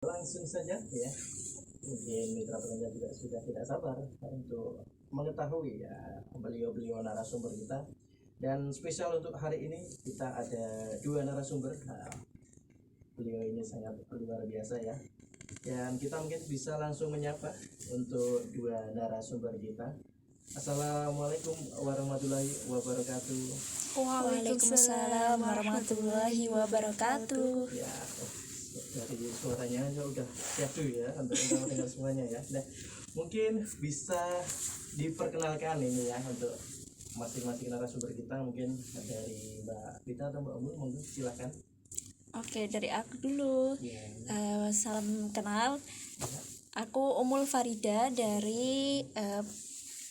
Langsung saja ya, mungkin mitra pendengar juga sudah tidak sabar untuk mengetahui ya beliau-beliau narasumber kita. Dan spesial untuk hari ini kita ada dua narasumber. Nah, beliau ini sangat luar biasa ya. Dan kita mungkin bisa langsung menyapa untuk dua narasumber kita. Assalamualaikum warahmatullahi wabarakatuh. Waalaikumsalam warahmatullahi wabarakatuh. Ya, dari suaranya aja udah syahdu ya untuk mendengar semuanya ya. Nah, mungkin bisa diperkenalkan ini ya untuk masing-masing narasumber kita, mungkin dari Mbak Vita atau Mbak Umul, monggo silakan. Oke, dari aku dulu. Ya. Salam kenal. Aku Umul Farida dari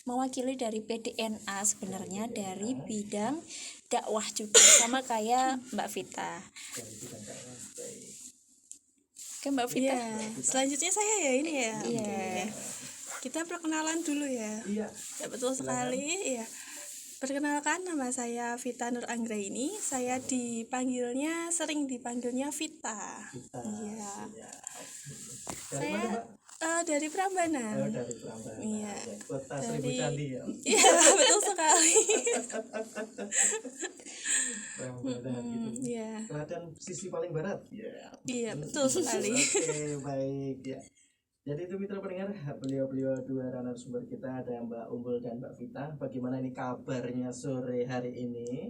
mewakili dari PDNA sebenarnya, dari bidang dakwah juga sama kayak Mbak Vita. Dari bidang dakwah. Baik. Oke, Mbak Vita. Iya, selanjutnya saya ya ini ya. Iya. Oke. Kita perkenalan dulu ya. Iya. Ya betul sekali. Iya. Perkenalkan, nama saya Vita Nur Anggraini. Saya sering dipanggilnya Vita. Kita. Iya. Ya. Dari Saya mana, Mbak? Dari Prambanan. Oh, dari Prambanan. Iya. Ya, Kota Seribu Dari- Candi ya. Iya, betul sekali. Prambanan gitu. Iya. Selatan sisi paling barat. Ya. Iya, betul sekali. Oke, baik ya. Jadi itu mitra pendengar, beliau-beliau dua narasumber kita, ada Mbak Umbul dan Mbak Vita. Bagaimana ini kabarnya sore hari ini?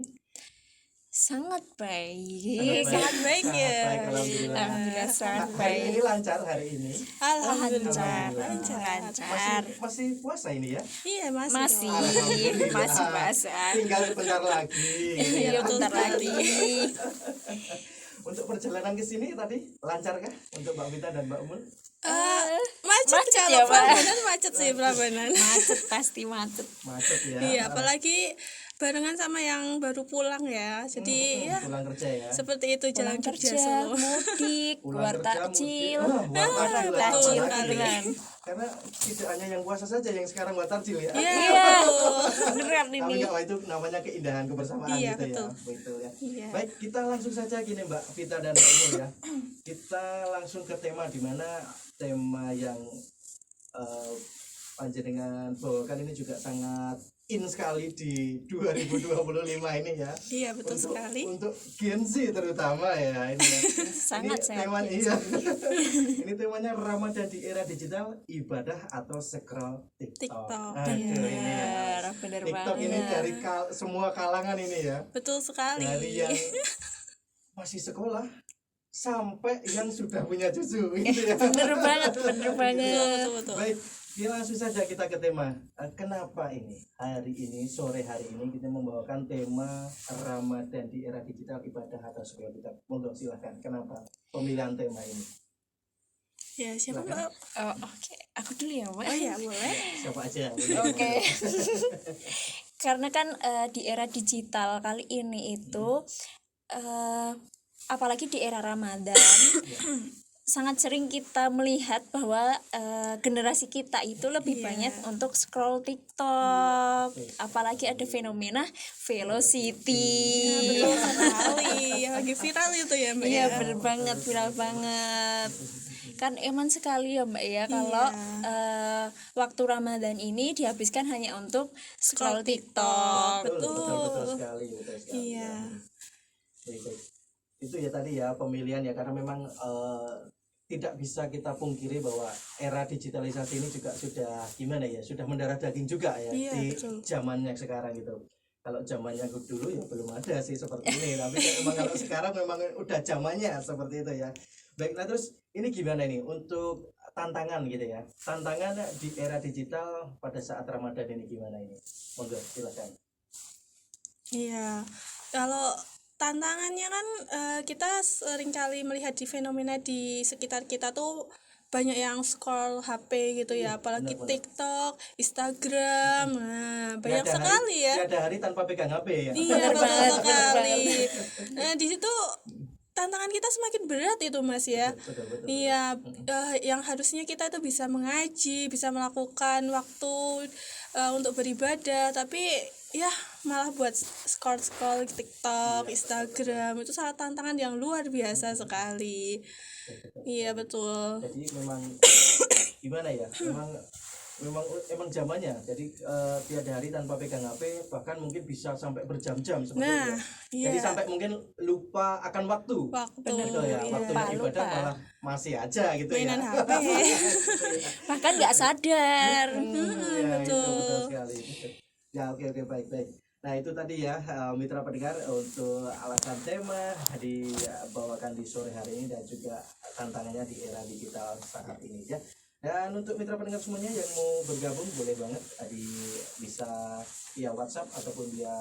Sangat baik. Sangat baik ya. Baik, alhamdulillah. Alhamdulillah sangat Hari ini baik. lancar hari ini. Alhamdulillah. Alhamdulillah. Lancar. Masih puasa ini ya? Iya, masih. Masih, dong. Alhamdulillah. masih basah. Tinggal bentar lagi. Iya, bentar lagi. Untuk perjalanan ke sini tadi lancarkah untuk Mbak Vita dan Mbak Umul? Macet Macet kalau ya, Pak? Prambanan macet sih Prambanan. Macet, pasti macet. Macet ya. Iya, apalagi barengan sama yang baru pulang ya. Jadi ya Pulang kerja ya. seperti itu jalan Pulang Jogja kerja, Solo. mudik, Pulang keluar kerja, takjil. mudik. Keluar takjil, takjil apalagi. beneran. Karena tidak hanya yang puasa saja yang sekarang buat takjil ya. Iya, Iya, betul. beneran Tapi ini. enggak, itu namanya keindahan kebersamaan Iya, gitu betul. ya. Betul ya. Iya. Baik, kita langsung saja gini Mbak Vita dan Mbak Umul ya. Kita langsung ke tema, di mana tema yang panjenengan bawakan ini juga sangat in sekali di 2025 ini ya. Iya, betul untuk, sekali. Untuk Gen Z terutama ya ini ya. Sangat, ini sangat tema, Gen Z. iya. Ini temanya Ramadan di era digital, ibadah atau scroll TikTok. TikTok, Aduh, iya. ini ya. Bener TikTok banget. ini dari semua kalangan ini ya. Betul sekali. Dari yang masih sekolah sampai yang sudah punya cucu gitu ya. Bener banget, bener Betul, banget. betul, betul. Baik, langsung saja kita ke tema. Kenapa ini hari ini, sore hari ini kita membawakan tema Ramadan di era digital, ibadah atau scroll TikTok? Monggo silahkan. Kenapa pemilihan tema ini? Ya, siapa Silakan. Mbak? Oh, oke. Aku dulu ya, Mbak. Oh ya, boleh. Siapa aja? Oke. Karena kan di era digital kali ini itu apalagi di era Ramadan sangat sering kita melihat bahwa generasi kita itu lebih Iya. banyak untuk scroll TikTok. Apalagi ada fenomena velocity. Betul sekali. Yang lagi viral itu ya, Mbak. Iya, ya? bener banget, viral banget. Kan eman sekali ya Mbak ya kalau waktu Ramadan ini dihabiskan hanya untuk scroll TikTok. Betul sekali, betul sekali. Iya. Baik, baik. Itu ya tadi ya pemilihan ya, karena memang tidak bisa kita pungkiri bahwa era digitalisasi ini juga sudah gimana ya, sudah mendarah daging juga ya. Iya, Di betul. zamannya sekarang gitu. Kalau zamannya dulu ya belum ada sih seperti ini, tapi memang kalau sekarang memang udah zamannya seperti itu ya. Baik, nah terus ini gimana nih untuk tantangan gitu ya, tantangan di era digital pada saat Ramadan ini gimana ini? Monggo silakan. Iya, kalau tantangannya kan kita seringkali melihat di fenomena di sekitar kita tuh banyak yang scroll HP gitu ya, apalagi benar-benar. TikTok, Instagram, nah banyak Tiada sekali ya. Tiada hari tanpa pegang HP ya. Iya, Bener betul banget, sekali. Nah, di situ tantangan kita semakin berat itu Mas ya. Betul. Iya, yang harusnya kita itu bisa mengaji, bisa melakukan waktu untuk beribadah, tapi ya malah buat scroll TikTok, Instagram itu sangat tantangan yang luar biasa sekali. Iya betul. Jadi memang gimana ya, memang zamannya. Jadi tiada hari tanpa pegang HP, bahkan mungkin bisa sampai berjam-jam seperti Nah, itu. Jadi iya. sampai mungkin lupa akan waktu. Waktu Gitu ya, iya. waktunya ibadah Lupa. malah masih aja gitu Mainan ya. HP. Bahkan nggak sadar. Ya, itu betul. betul sekali. Ya, oke baik. Nah, itu tadi ya mitra pendengar untuk alasan tema dibawakan di sore hari ini dan juga tantangannya di era digital saat ini ya. Dan untuk mitra pendengar semuanya yang mau bergabung boleh banget bisa via WhatsApp ataupun via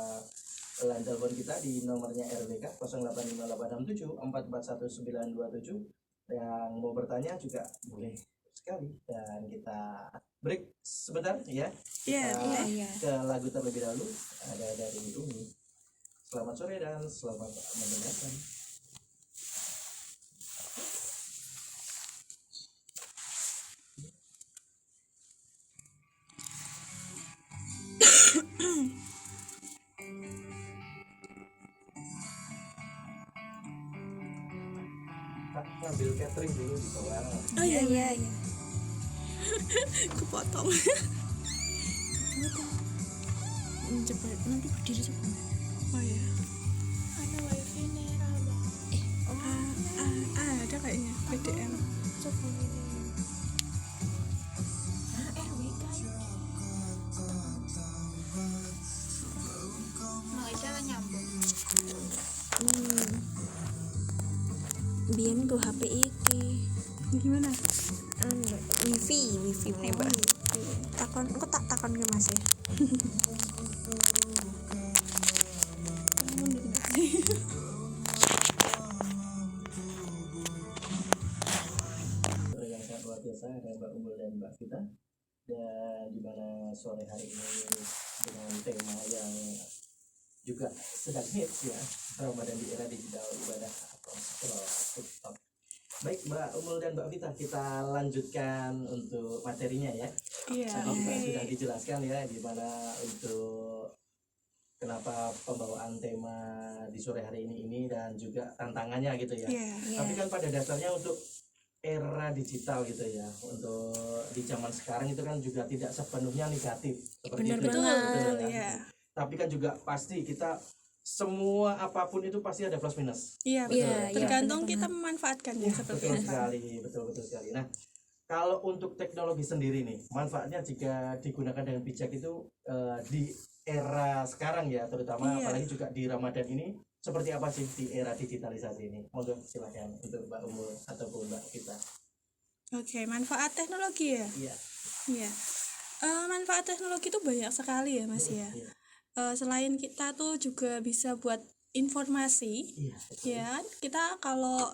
line telepon kita di nomornya RBK 085867 441927. Yang mau bertanya juga boleh sekali, dan kita break sebentar ya. Iya, Kita iya. ke lagu terlebih dahulu, ada dari Umi. Selamat sore dan selamat mendengarkan. Kak, ngambil catering dulu di bawah. Oh iya, iya. kepotong. Coba nanti berdiri coba. Oh iya. Ada wifi nih, ada kayaknya PDM. Coba ini. RWK. Mau cara nyambung. Biyen go HP iki. Gimana? Wifi nih, Mbak. Takon, engko tak takon ke Mas ya. Yang sangat luar biasa ada Mbak Umbul dan Mbak Vita, dan di mana sore hari ini dengan tema yang juga sedang hits ya, Ramadan di era digital ibadah atau scroll TikTok. Baik Mbak Umbul dan Mbak Vita, kita lanjutkan untuk materinya ya. Iya, Tadi juga oke. sudah dijelaskan ya gimana untuk kenapa pembawaan tema di sore hari ini dan juga tantangannya gitu ya. Iya. Tapi kan pada dasarnya untuk era digital gitu ya, untuk di zaman sekarang itu kan juga tidak sepenuhnya negatif seperti Benar itu. banget. Betul ya. Iya. Tapi kan juga pasti kita semua apapun itu pasti ada plus minus. Iya, Iya, betul. iya, Tergantung benar kita memanfaatkannya seperti Betul apa. sekali, betul sekali. Nah, kalau untuk teknologi sendiri nih, manfaatnya jika digunakan dengan bijak itu di era sekarang ya, terutama Iya. apalagi juga di Ramadan ini, seperti apa sih di era digitalisasi ini? Monggo silakan untuk Mbak Umul ataupun Mbak Kita. Oke, manfaat teknologi ya. Iya. Iya. Manfaat teknologi itu banyak sekali ya, Mas ya. Iya. Selain kita tuh juga bisa buat informasi, Iya. betul. ya kita kalau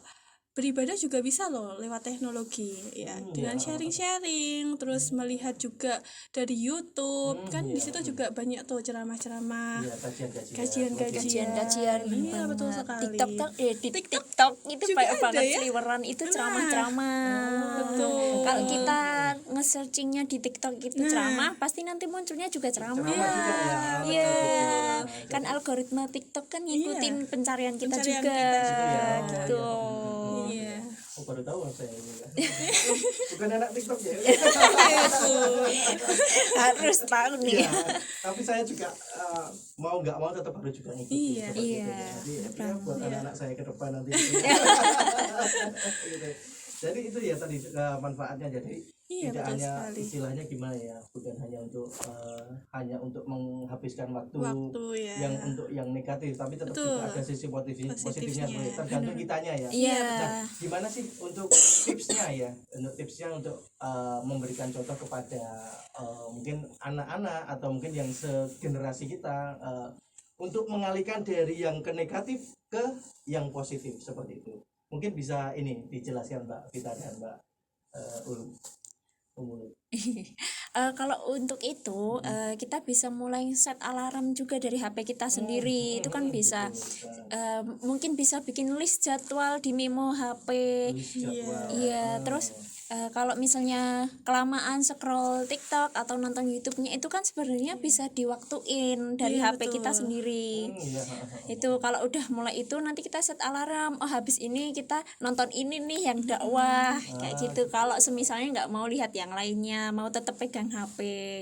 beribadah juga bisa loh lewat teknologi ya, dengan ya. sharing-sharing, terus melihat juga dari YouTube kan di iya. situ juga banyak tuh ceramah-ceramah, Iya, kajian-kajian. kajian-kajian. Kajian Iya, betul banget. sekali. di TikTok itu juga banyak ada banget ya? seliweran itu ceramah-ceramah. Betul. Kalau kita nge-searchingnya di TikTok itu Nah. ceramah, pasti nanti munculnya juga ceramah. Ceramah juga ya. Iya, betul. kan algoritma TikTok kan ngikutin pencarian kita Pencarian juga, kita juga. gitu. Iya. Oh, baru tahu saya ini ya. Bukan anak TikTok ya. Harus tahu nih. Iya, tapi saya juga mau nggak mau tetap harus juga ngikutin. Iya. seperti itu. Iya. Jadi ya, buat anak-anak saya ke depan nanti. Gitu. Jadi itu ya tadi manfaatnya. Jadi Iya, tidak betul hanya sekali. istilahnya gimana ya, bukan hanya untuk menghabiskan waktu, Waktu ya. yang untuk yang negatif, tapi tetap Betul. juga ada sisi positifnya Positifnya. tergantung kitanya ya. Iya. Nah, gimana sih untuk tipsnya ya? Untuk tipsnya untuk memberikan contoh kepada mungkin anak-anak atau mungkin yang segenerasi kita untuk mengalihkan dari yang ke negatif ke yang positif seperti itu. Mungkin bisa ini dijelaskan Mbak Vita dan Mbak Umul. Kalau untuk itu kita bisa mulai set alarm juga dari HP kita sendiri. Itu kan bisa mungkin bisa bikin list jadwal di memo HP. Iya, terus kalau misalnya kelamaan scroll TikTok atau nonton YouTube-nya itu kan sebenarnya bisa diwaktuin dari Iya, HP kita betul. sendiri. Iya. Itu kalau udah mulai itu nanti kita set alarm, oh habis ini kita nonton ini nih yang dakwah kayak gitu. Kalau semisalnya nggak mau lihat yang lainnya, mau tetap pegang HP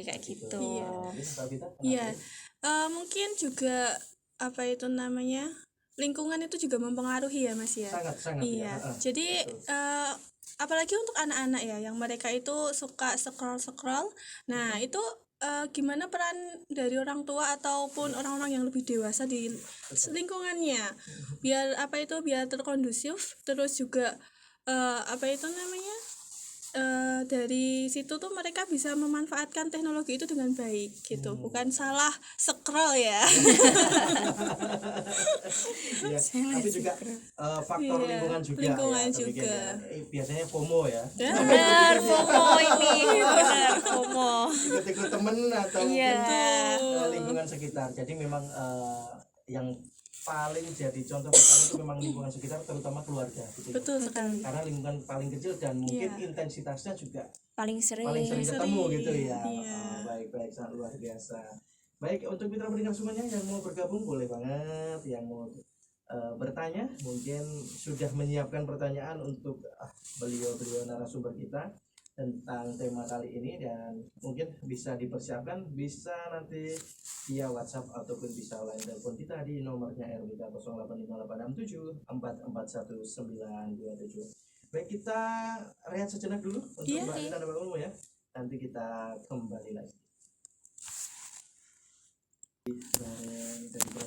kayak gitu. Terus Mbak Vita, Iya. Mungkin juga apa itu namanya? Lingkungan itu juga mempengaruhi ya, Mas ya. sangat Iya. ya. Jadi apalagi untuk anak-anak ya yang mereka itu suka scroll. Nah, itu gimana peran dari orang tua ataupun orang-orang yang lebih dewasa di lingkungannya biar apa itu biar terkondusif, terus juga apa itu namanya dari situ tuh mereka bisa memanfaatkan teknologi itu dengan baik gitu, bukan salah scroll ya. Iya, tapi juga faktor Iya, lingkungan juga lingkungan ya, juga. biasanya FOMO ya. Benar, FOMO ini, benar FOMO. Ikut-ikut temen atau Iya. mungkin lingkungan sekitar. Jadi memang yang paling jadi contoh pertama itu memang lingkungan sekitar, terutama keluarga gitu. Betul sekali. Karena lingkungan paling kecil dan mungkin intensitasnya juga Paling sering. paling sering ketemu gitu ya. Iya. Baik sangat luar biasa. Baik, untuk mitra pendengar semuanya yang mau bergabung boleh banget, yang mau bertanya mungkin sudah menyiapkan pertanyaan untuk beliau narasumber kita tentang tema kali ini, dan mungkin bisa dipersiapkan, bisa nanti via WhatsApp ataupun bisa line telepon kita di nomornya RWK 085867 441 927. Baik, kita rehat sejenak dulu untuk Iya. Mbak Rita dan Mbak Umu ya. Nanti kita kembali lagi. Dari bersama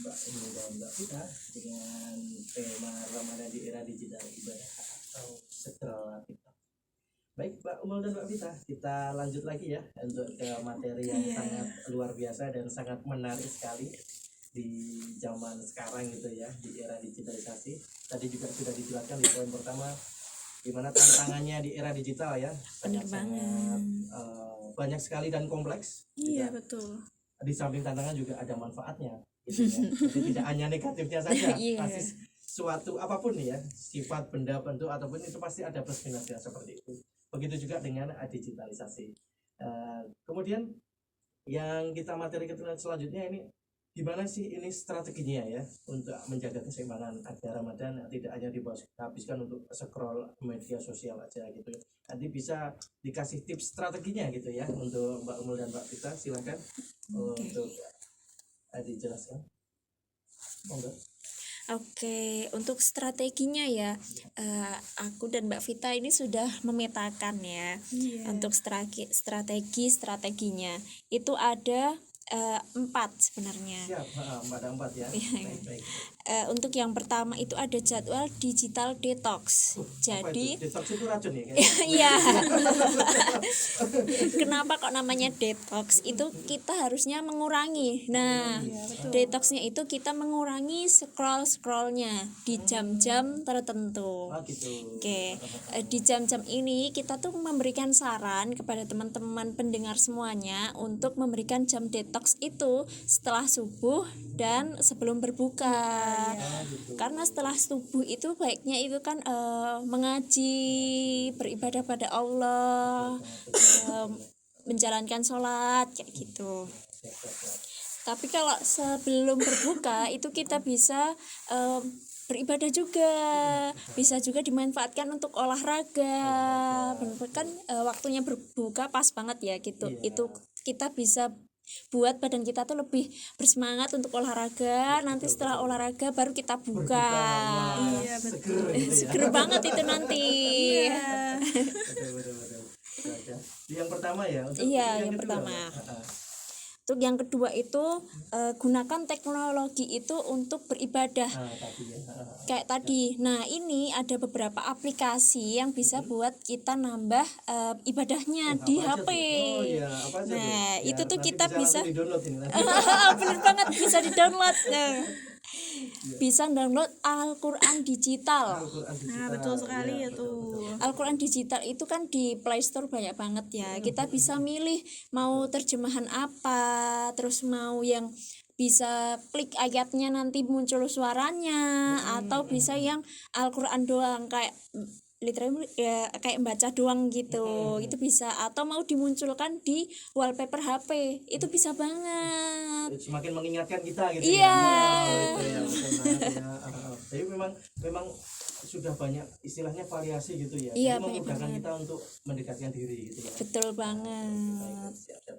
Mbak Umu dan Mbak Vita dengan tema Ramadan di era digital, ibadah atau scroll TikTok. Baik, Mbak Umul dan Mbak Vita, kita lanjut lagi ya untuk ke materi yang sangat luar biasa dan sangat menarik sekali di zaman sekarang gitu ya, di era digitalisasi. Tadi juga sudah dijelaskan di poin pertama gimana tantangannya di era digital ya, sangat banyak sekali dan kompleks. Iya, betul. Di samping tantangan juga ada manfaatnya gitu ya. Jadi tidak hanya negatifnya saja, Iya. pasti suatu apapun ya, sifat benda bentuk ataupun itu pasti ada plus minusnya seperti itu. Begitu juga dengan digitalisasi. Kemudian yang kita materi selanjutnya ini gimana sih ini strateginya ya untuk menjaga keseimbangan agar Ramadan tidak hanya dihabiskan untuk scroll media sosial aja gitu. Nanti bisa dikasih tips strateginya gitu ya untuk Mbak Umul dan Mbak Vita, silakan untuk dijelaskan. Monggo. Oke, untuk strateginya ya, aku dan Mbak Vita ini sudah memetakan ya. Untuk strateginya itu ada 4 sebenarnya. Siap, ada 4 ya. Baik. Untuk yang pertama itu ada jadwal digital detox. Jadi detox itu racun ya? iya. Kenapa kok namanya detox? Itu kita harusnya mengurangi. Nah, detoxnya itu kita mengurangi scrollnya di jam-jam tertentu. Gitu. Oke, di jam-jam ini kita tuh memberikan saran kepada teman-teman pendengar semuanya untuk memberikan jam detox itu setelah subuh dan sebelum berbuka. Karena setelah subuh itu baiknya itu kan mengaji, beribadah pada Allah, menjalankan sholat kayak gitu. Tapi kalau sebelum berbuka itu kita bisa beribadah juga, bisa juga dimanfaatkan untuk olahraga. Benar kan waktunya berbuka pas banget ya gitu. Itu kita bisa buat badan kita tuh lebih bersemangat untuk olahraga. Nanti setelah olahraga baru kita buka. Iya, betul. Seger banget itu nanti. Betul. Yang pertama ya. Untuk Iya, yang kedua, pertama. Mbak. Untuk yang kedua itu gunakan teknologi itu untuk beribadah. Tadi ya. Kayak tadi. Nah, ini ada beberapa aplikasi yang bisa buat kita nambah ibadahnya di Apa aja HP. tuh? Oh iya, apa aja Nah, tuh? itu tuh nanti kita bisa di-download ini nanti. bener banget bisa di-download. Nah, bisa download Al-Quran digital. Al-Quran digital. Nah, betul sekali Iya, ya tuh. Al-Quran digital itu kan di Play Store banyak banget ya. Kita bisa milih mau terjemahan apa, terus mau yang bisa klik ayatnya nanti muncul suaranya, atau bisa yang Al-Quran doang kayak literally ya kayak baca doang gitu. Itu bisa, atau mau dimunculkan di wallpaper HP itu bisa banget. Semakin mengingatkan kita gitu Iya. itu ya betul banget ya. Jadi memang sudah banyak istilahnya variasi gitu ya. Iya, Jadi banyak memudahkan banget. kita untuk mendekatkan diri gitu ya. Betul banget. Baik, siap.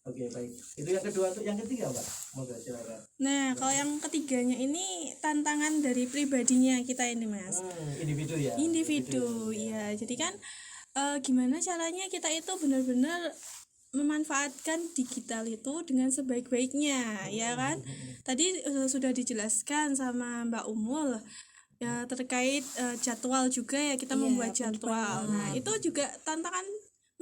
Oke, baik. Itu yang kedua. Tuh yang ketiga, Mbak. Monggo silakan. Nah, kalau yang ketiganya ini tantangan dari pribadinya kita ini, Mas. Individu ya. Individu, ya. Jadi kan gimana caranya kita itu benar-benar memanfaatkan digital itu dengan sebaik-baiknya, ya kan? Tadi sudah dijelaskan sama Mbak Umul ya terkait jadwal juga ya, kita Iya, membuat bener jadwal. Nah, itu juga tantangan,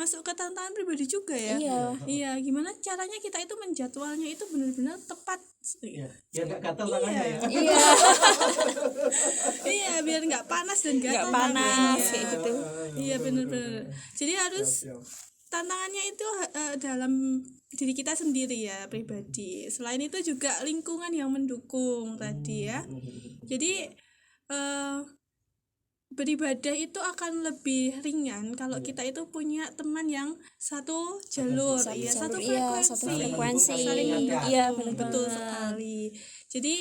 masuk ke tantangan pribadi juga ya. Iya. Iya, gimana caranya kita itu menjadwalnya itu benar-benar tepat. Iya. Biar nggak gatal tangannya ya. Iya. Iya, biar nggak panas dan Nggak gatal panas tangannya. kayak gitu. Iya, benar-benar. Jadi harus Siap. tantangannya itu dalam diri kita sendiri ya, pribadi. Selain itu juga lingkungan yang mendukung tadi ya. Jadi beribadah itu akan lebih ringan kalau kita itu punya teman yang satu jalur, ya, satu Iya, frekuensi, satu frekuensi. saling mendukung. Iya, benar Betul banget. sekali. Jadi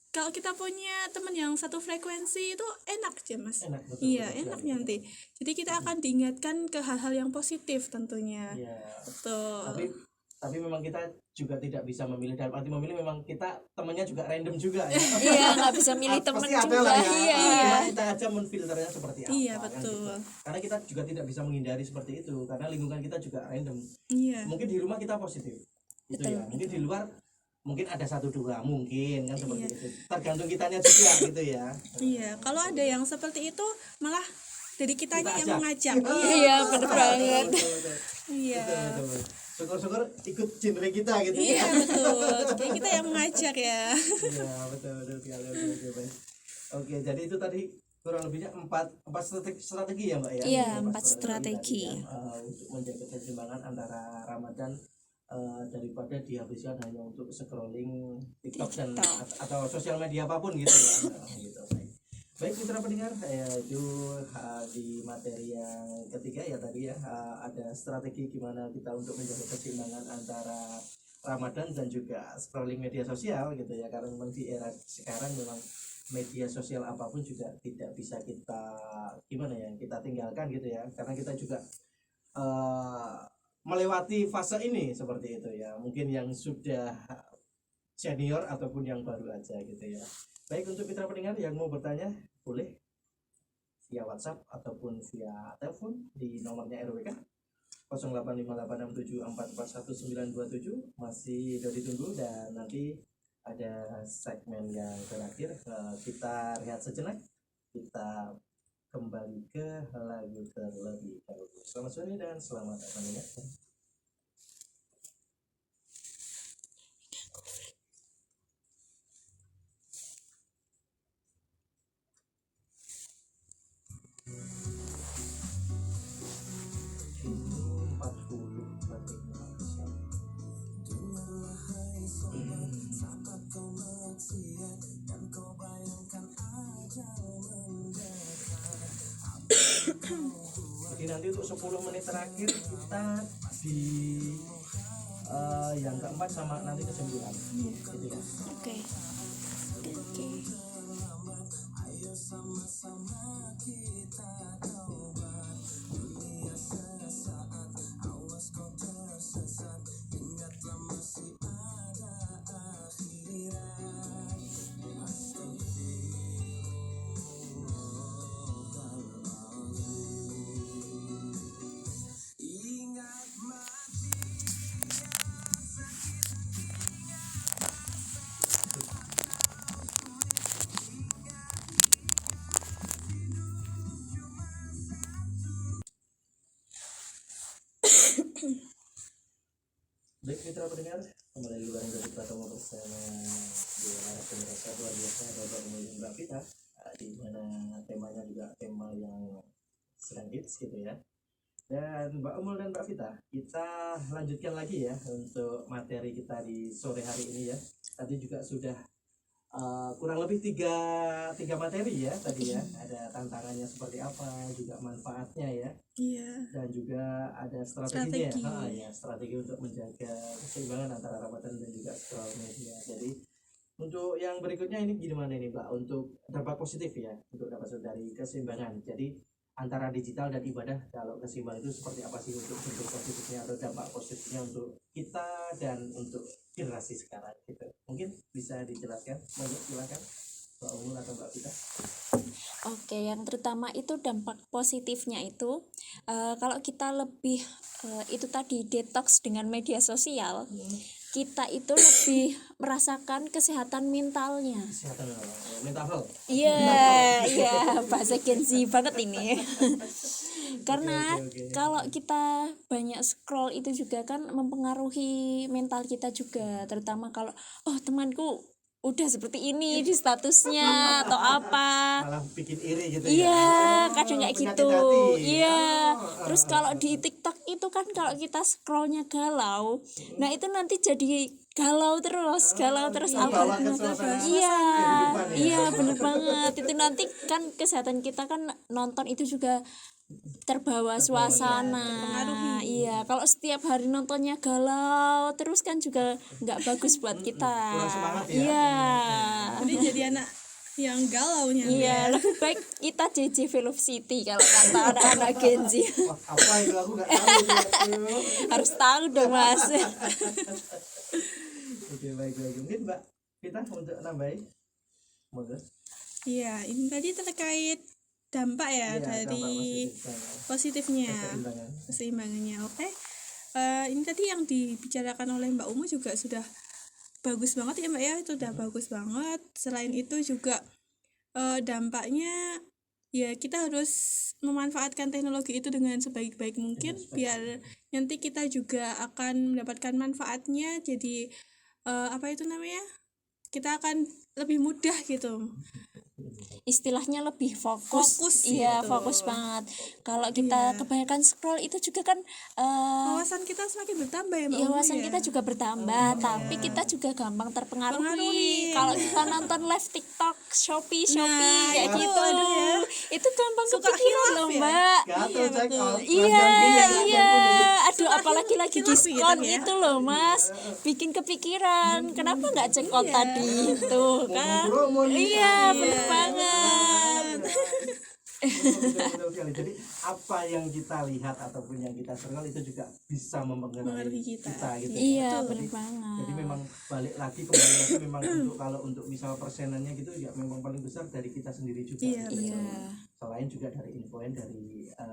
kalau kita punya teman yang satu frekuensi itu enak aja, Mas. Enak, betul, Iya, betul enak sekali. nanti. Jadi kita akan diingatkan ke hal-hal yang positif tentunya. Iya. Betul. Tapi memang kita juga tidak bisa memilih, dalam arti memilih memang kita temannya juga random juga ya. Iya, nggak bisa milih temen Pasti ada juga. lah ya. Iya. Cuma kita aja menfilternya seperti apa. Iya, kan betul. gitu. Karena kita juga tidak bisa menghindari seperti itu karena lingkungan kita juga random. Iya. Mungkin di rumah kita positif. Itu Betul. ya. Mungkin di luar mungkin ada 1-2 mungkin kan seperti Iya. itu. Tergantung kitanya juga gitu ya. Iya, kalau ada yang seperti itu malah dari kitanya Kita yang ajak. mengajak. Iya, bener banget. Betul. Iya. Betul. Syukur-syukur ikut genre kita gitu Iya, ya. betul. Jadi kita yang mengajak ya. Iya betul sekali. Oke, baik. Oke, jadi itu tadi kurang lebihnya empat strategi ya Mbak ya. Iya, Empat 4 strategi. tadi kan, untuk menjaga keseimbangan antara Ramadan daripada dihabiskan hanya untuk scrolling TikTok dan atau sosial media apapun gitu ya. Gitu. Baik mitra pendengar, itu di materi yang ketiga ya tadi ya, ada strategi gimana kita untuk menjaga keseimbangan antara Ramadan dan juga scrolling media sosial gitu ya, karena memang di era sekarang memang media sosial apapun juga tidak bisa kita gimana ya kita tinggalkan gitu ya, karena kita juga melewati fase ini seperti itu ya, mungkin yang sudah senior ataupun yang baru aja gitu ya. Baik, untuk mitra pendengar yang mau bertanya boleh via WhatsApp ataupun via telepon di nomornya RWK 085867441927 masih ditunggu, dan nanti ada segmen yang terakhir, kita rehat sejenak, kita kembali ke lagu terlebih dahulu. Selamat sore dan selamat mendengarkan. Jadi nanti untuk 10 menit terakhir kita di yang keempat sama nanti kesimpulan gitu ya. Oke. Oke. Baik mitra pendengar, kembali di bareng dari Pratomo bersama dua narasumber luar biasa, Bapak Umul dan Mbak Vita, di mana temanya juga tema yang sedang hits gitu ya. Dan Mbak Umul dan Mbak Vita, kita lanjutkan lagi ya untuk materi kita di sore hari ini ya. Tadi juga sudah kurang lebih tiga materi ya tadi ya. Ada tantangannya seperti apa, juga manfaatnya ya, Iya. dan juga ada strateginya Strategi. ya. Strategi untuk menjaga keseimbangan antara rawatan dan juga scroll media. Jadi untuk yang berikutnya ini gimana ini Mbak, untuk dampak positif ya, untuk dapat dari keseimbangan. Jadi antara digital dan ibadah, kalau keseimbangan itu seperti apa sih untuk bentuk positifnya atau dampak positifnya untuk kita dan untuk generasi sekarang gitu. Mungkin bisa dijelaskan, monggo silakan Mbak Umul atau Mbak Vita. Oke, yang terutama itu dampak positifnya itu kalau kita lebih itu tadi detox dengan media sosial, kita itu lebih merasakan kesehatan mentalnya. Kesehatan mental health. Iya, bahasa Gen Z banget ini. Karena Oke. kalau kita banyak scroll itu juga kan mempengaruhi mental kita juga, terutama kalau temanku udah seperti ini di statusnya atau apa. Malah bikin iri gitu ya. Iya, kadang kayak penyakit gitu. hati. Iya. Oh, Terus kalau di TikTok itu kan kalau kita scrollnya galau, nah itu nanti jadi galau terus Iya, bawa ke suasana Iya, kehidupan ya. iya bener banget. Itu nanti kan kesehatan kita kan nonton itu juga terbawa suasana. terpengaruhi. Iya, kalau setiap hari nontonnya galau terus kan juga nggak bagus buat kita. Kurang semangat ya. Iya. Jadi jadi anak yang galau nya. Iya, lebih baik kita JJ Velocity kalau kata anak-anak Gen Z. Wah, apa itu aku nggak tahu itu. Harus tahu dong, Mas. Oke, baik. Mungkin Mbak Vita untuk nambahin. Monggo. Iya, ini tadi terkait dampak ya Iya, dampak dari positifnya. positifnya, Keseimbangan. keseimbangannya. Oke. Ini tadi yang dibicarakan oleh Mbak Umu juga sudah bagus banget ya Mbak ya, itu udah bagus banget. Selain itu juga dampaknya ya kita harus memanfaatkan teknologi itu dengan sebaik-baik mungkin biar nanti kita juga akan mendapatkan manfaatnya. Jadi apa itu namanya? Kita akan lebih mudah gitu. Istilahnya lebih fokus. Fokus, Iya, gitu. fokus banget. Kalau kita Iya. kebanyakan scroll itu juga kan Wawasan kita semakin bertambah ya Mbak ya Umu wawasan ya. kita juga bertambah, tapi kita juga gampang terpengaruhi. Pengaruhi. Kalau kita nonton live TikTok, Shopee Nah, kayak itu gitu. aduh ya. Itu gampang Suka kepikiran hilaf loh, ya? Mbak. Gatel check out. Iya, iya. Aduh, Suka apalagi lagi hilaf gitu diskon ya. itu loh, Mas. Bikin kepikiran. Kenapa nggak check out tadi? Tuh kan. promo nih. Iya, bener banget. Betul sekali. Jadi apa yang kita lihat ataupun yang kita scroll itu juga bisa mempengaruhi Mengaruhi kita. gitu. Iya, Jadi- bener banget. Jadi memang kembali lagi memang untuk kalau untuk misal persenannya gitu ya memang paling besar dari kita sendiri juga. Iya, gitu. Iya. Selain juga dari influence dari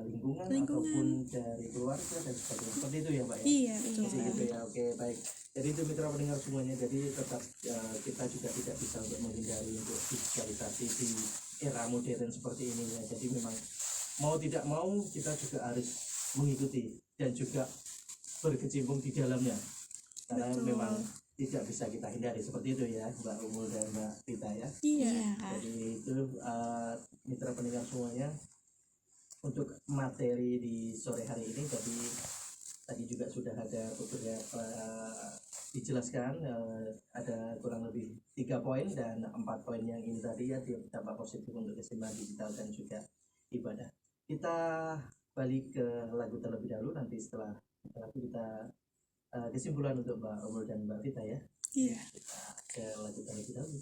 lingkungan Lingkungan. ataupun dari keluarga dan sebagainya. Seperti itu ya Mbak ya. Iya, betul. Jadi gitu ya. Oke, baik. Jadi itu mitra pendengar semuanya. Jadi tetap kita juga tidak bisa untuk menghindari untuk digitalisasi di era modern seperti ini ya. Jadi memang mau tidak mau kita juga harus mengikuti dan juga berkecimpung di dalamnya. Karena Betul. memang tidak bisa kita hindari seperti itu ya Mbak Umul dan Mbak Vita ya. Iya. Jadi itu mitra pendengar semuanya untuk materi di sore hari ini. Jadi tadi juga sudah ada beberapa dijelaskan, ada kurang lebih 3 poin dan 4 poin yang ini tadi ya, dampak positif untuk keseimbangan digital dan juga ibadah. Kita balik ke lagu terlebih dahulu, nanti setelah lagu kita kesimpulan untuk Mbak Umul dan Mbak Vita ya. Iya. Kita ke lagu terlebih dahulu.